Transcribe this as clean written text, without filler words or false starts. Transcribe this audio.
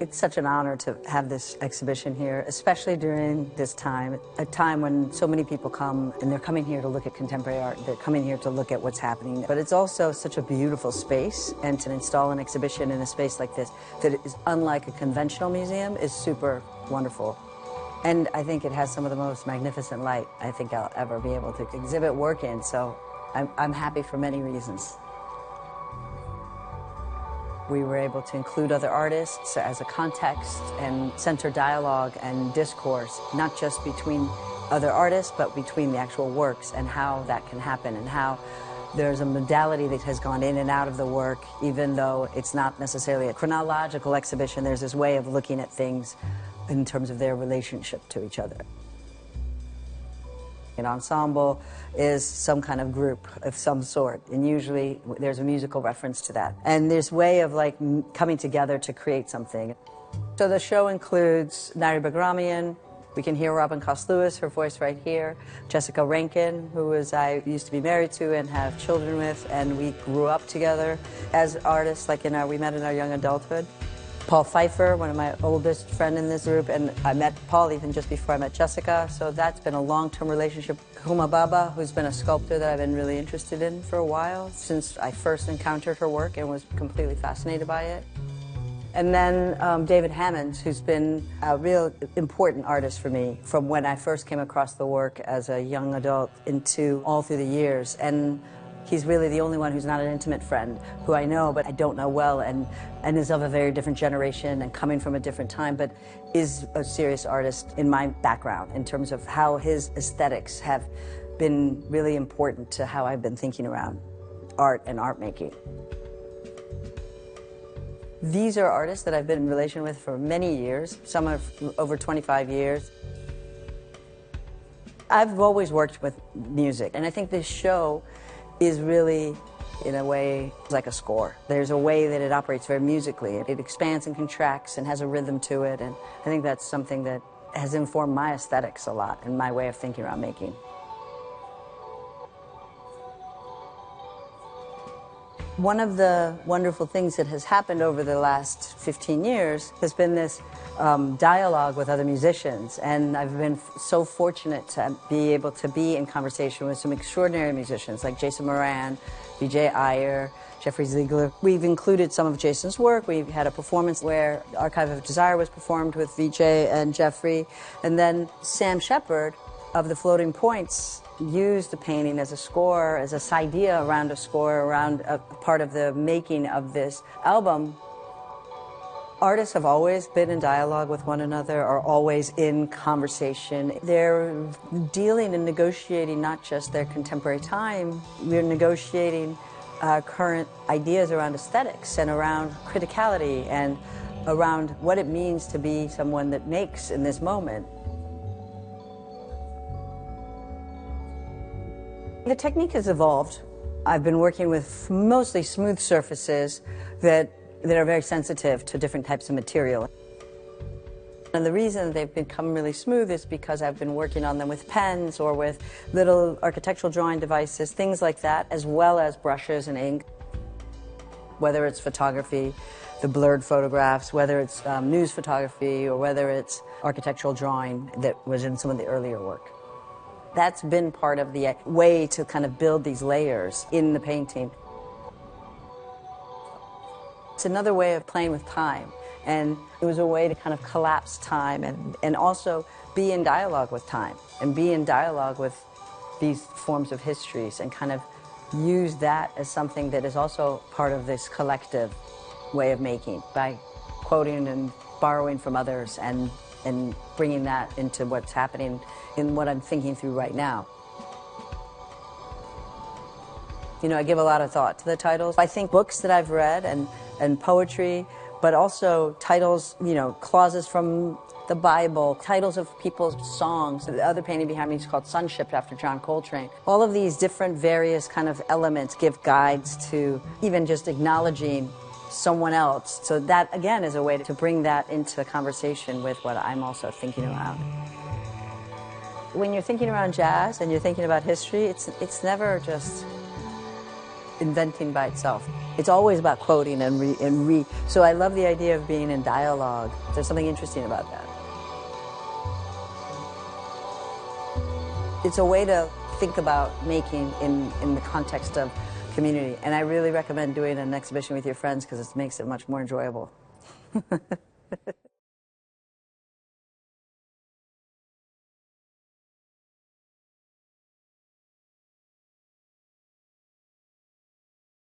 It's such an honor to have this exhibition here, especially during this time, a time when so many people come and they're coming here to look at contemporary art, they're coming here to look at what's happening. But it's also such a beautiful space, and to install an exhibition in a space like this that is unlike a conventional museum is super wonderful. And I think it has some of the most magnificent light I think I'll ever be able to exhibit work in, so I'm happy for many reasons. We were able to include other artists as a context and center dialogue and discourse, not just between other artists, but between the actual works and how that can happen, and how there's a modality that has gone in and out of the work, even though it's not necessarily a chronological exhibition. There's this way of looking at things in terms of their relationship to each other. An ensemble is some kind of group of some sort, and usually there's a musical reference to that. And there's a way of like coming together to create something. So the show includes Nairy Baghramian. We can hear Robin Coste Lewis, her voice right here. Jessica Rankin, who I used to be married to and have children with, and we grew up together as artists, like we met in our young adulthood. Paul Pfeiffer, one of my oldest friends in this group, and I met Paul even just before I met Jessica, so that's been a long-term relationship. Huma Bhabha, who's been a sculptor that I've been really interested in for a while, since I first encountered her work and was completely fascinated by it. And then David Hammons, who's been a real important artist for me from when I first came across the work as a young adult into all through the years. And he's really the only one who's not an intimate friend, who I know but I don't know well, and is of a very different generation and coming from a different time, but is a serious artist in my background in terms of how his aesthetics have been really important to how I've been thinking around art and art making. These are artists that I've been in relation with for many years, some are over 25 years. I've always worked with music, and I think this show is really, in a way, like a score. There's a way that it operates very musically. It expands and contracts and has a rhythm to it, and I think that's something that has informed my aesthetics a lot and my way of thinking around making. One of the wonderful things that has happened over the last 15 years has been this dialogue with other musicians, and I've been so fortunate to be able to be in conversation with some extraordinary musicians like Jason Moran, Vijay Iyer, Jeffrey Ziegler. We've included some of Jason's work. We've had a performance where Archive of Desire was performed with Vijay and Jeffrey, and then Sam Shepard of the Floating Points used the painting as a score, as this idea around a score, around a part of the making of this album. Artists have always been in dialogue with one another, are always in conversation. They're dealing and negotiating not just their contemporary time, we're negotiating current ideas around aesthetics and around criticality and around what it means to be someone that makes in this moment. The technique has evolved. I've been working with mostly smooth surfaces that are very sensitive to different types of material. And the reason they've become really smooth is because I've been working on them with pens or with little architectural drawing devices, things like that, as well as brushes and ink. Whether it's photography, the blurred photographs, whether it's news photography, or whether it's architectural drawing that was in some of the earlier work. That's been part of the way to kind of build these layers in the painting. It's another way of playing with time, and it was a way to kind of collapse time and also be in dialogue with time and be in dialogue with these forms of histories and kind of use that as something that is also part of this collective way of making by quoting and borrowing from others and bringing that into what's happening in what I'm thinking through right now. You know, I give a lot of thought to the titles. I think books that I've read and poetry, but also titles, you know, clauses from the Bible, titles of people's songs. The other painting behind me is called Sunship after John Coltrane. All of these different various kind of elements give guides to even just acknowledging someone else. So that, again, is a way to bring that into the conversation with what I'm also thinking around. When you're thinking around jazz and you're thinking about history, it's never just inventing by itself. It's always about quoting and re. So I love the idea of being in dialogue. There's something interesting about that. It's a way to think about making in the context of community. And I really recommend doing an exhibition with your friends because it makes it much more enjoyable.